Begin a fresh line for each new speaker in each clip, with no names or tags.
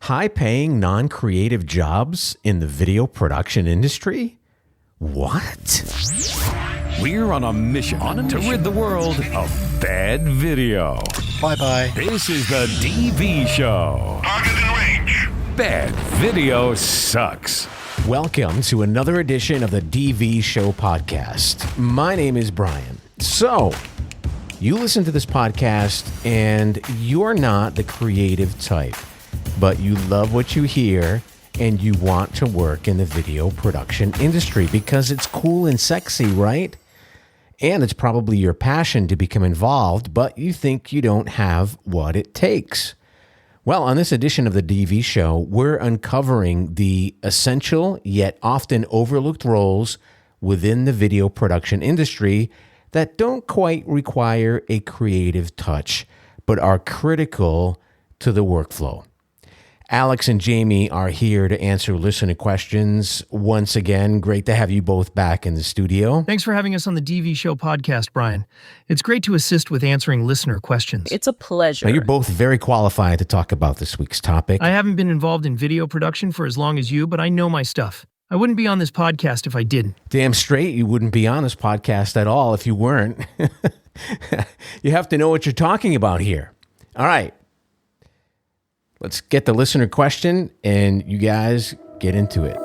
High-paying, non-creative jobs in the video production industry? What?
We're on a mission to rid the world of bad video.
Bye-bye.
This is the DV Show.
Target in range.
Bad video sucks.
Welcome to another edition of the DV Show podcast. My name is Brian. So, you listen to this podcast and you're not the creative type, but you love what you hear and you want to work in the video production industry because it's cool and sexy, right? And it's probably your passion to become involved, but you think you don't have what it takes. Well, on this edition of the DV Show, we're uncovering the essential yet often overlooked roles within the video production industry that don't quite require a creative touch, but are critical to the workflow. Alex and Jamie are here to answer listener questions. Once again, great to have you both back in the studio.
Thanks for having us on the DV Show podcast, Brian. It's great to assist with answering listener questions.
It's a pleasure.
Now, you're both very qualified to talk about this week's topic.
I haven't been involved in video production for as long as you, but I know my stuff. I wouldn't be on this podcast if I didn't.
Damn straight you wouldn't be on this podcast at all if you weren't. You have to know what you're talking about here. All right. Let's get the listener question, and you guys get into it.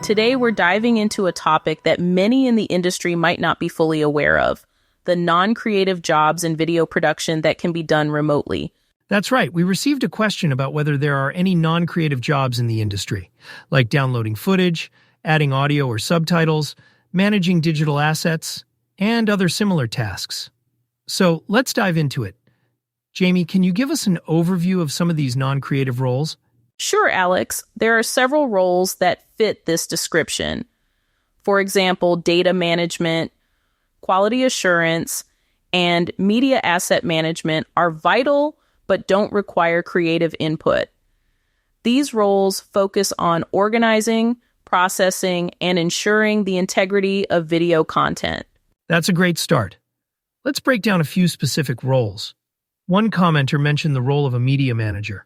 Today, we're diving into a topic that many in the industry might not be fully aware of, the non-creative jobs in video production that can be done remotely.
That's right. We received a question about whether there are any non-creative jobs in the industry, like downloading footage, adding audio or subtitles, managing digital assets, and other similar tasks. So let's dive into it. Jamie, can you give us an overview of some of these non-creative roles?
Sure, Alex. There are several roles that fit this description. For example, data management, quality assurance, and media asset management are vital but don't require creative input. These roles focus on organizing, processing, and ensuring the integrity of video content.
That's a great start. Let's break down a few specific roles. One commenter mentioned the role of a media manager.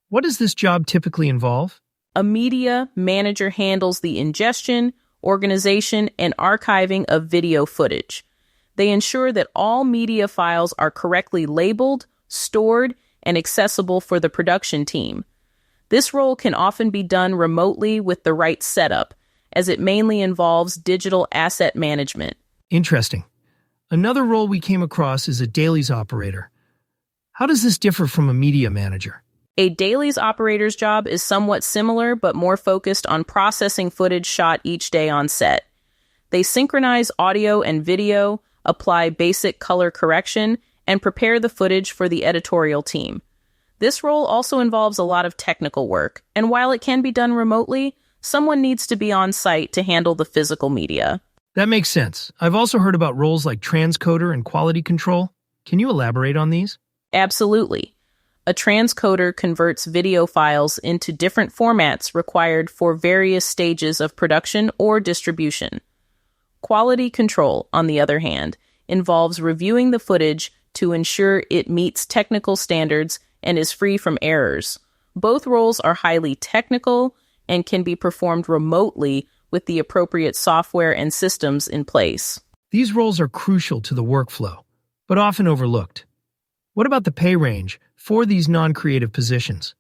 What does this job typically involve?
A media manager handles the ingestion, organization, and archiving of video footage. They ensure that all media files are correctly labeled, stored, and accessible for the production team. This role can often be done remotely with the right setup, as it mainly involves digital asset management.
Interesting. Another role we came across is a dailies operator. How does this differ from a media manager?
A dailies operator's job is somewhat similar but more focused on processing footage shot each day on set. They synchronize audio and video, apply basic color correction, and prepare the footage for the editorial team. This role also involves a lot of technical work, and while it can be done remotely, someone needs to be on site to handle the physical media.
That makes sense. I've also heard about roles like transcoder and quality control. Can you elaborate on these?
Absolutely. A transcoder converts video files into different formats required for various stages of production or distribution. Quality control, on the other hand, involves reviewing the footage to ensure it meets technical standards and is free from errors. Both roles are highly technical and can be performed remotely with the appropriate software and systems in place.
These roles are crucial to the workflow, but often overlooked. What about the pay range for these non-creative positions?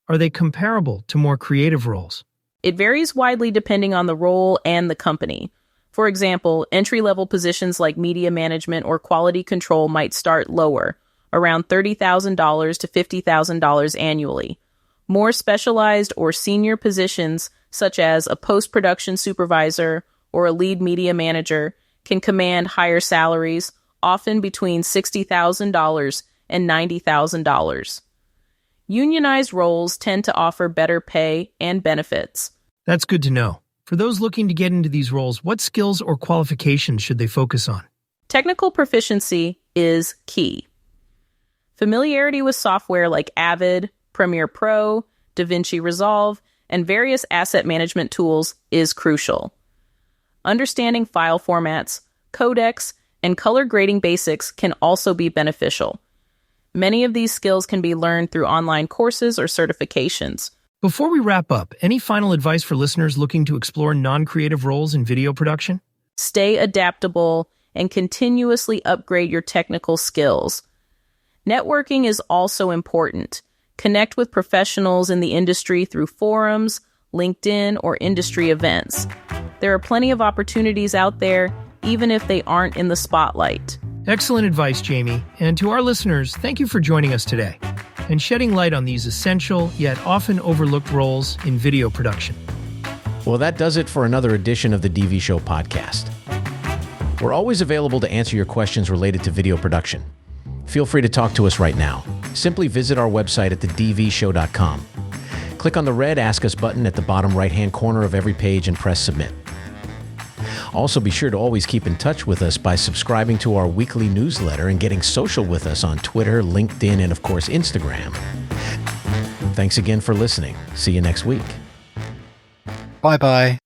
Are they comparable to more creative roles?
It varies widely depending on the role and the company. For example, entry-level positions like media management or quality control might start lower, around $30,000 to $50,000 annually. More specialized or senior positions, such as a post-production supervisor or a lead media manager, can command higher salaries, often between $60,000 and $90,000. Unionized roles tend to offer better pay and benefits.
That's good to know. For those looking to get into these roles, what skills or qualifications should they focus on?
Technical proficiency is key. Familiarity with software like Avid, Premiere Pro, DaVinci Resolve, and various asset management tools is crucial. Understanding file formats, codecs, and color grading basics can also be beneficial. Many of these skills can be learned through online courses or certifications.
Before we wrap up, any final advice for listeners looking to explore non-creative roles in video production?
Stay adaptable and continuously upgrade your technical skills. Networking is also important. Connect with professionals in the industry through forums, LinkedIn, or industry events. There are plenty of opportunities out there, even if they aren't in the spotlight.
Excellent advice, Jamie. And to our listeners, thank you for joining us today and shedding light on these essential yet often overlooked roles in video production.
Well, that does it for another edition of the DV Show podcast. We're always available to answer your questions related to video production. Feel free to talk to us right now. Simply visit our website at thedvshow.com. Click on the red Ask Us button at the bottom right-hand corner of every page and press Submit. Also, be sure to always keep in touch with us by subscribing to our weekly newsletter and getting social with us on Twitter, LinkedIn, and of course, Instagram. Thanks again for listening. See you next week.
Bye-bye.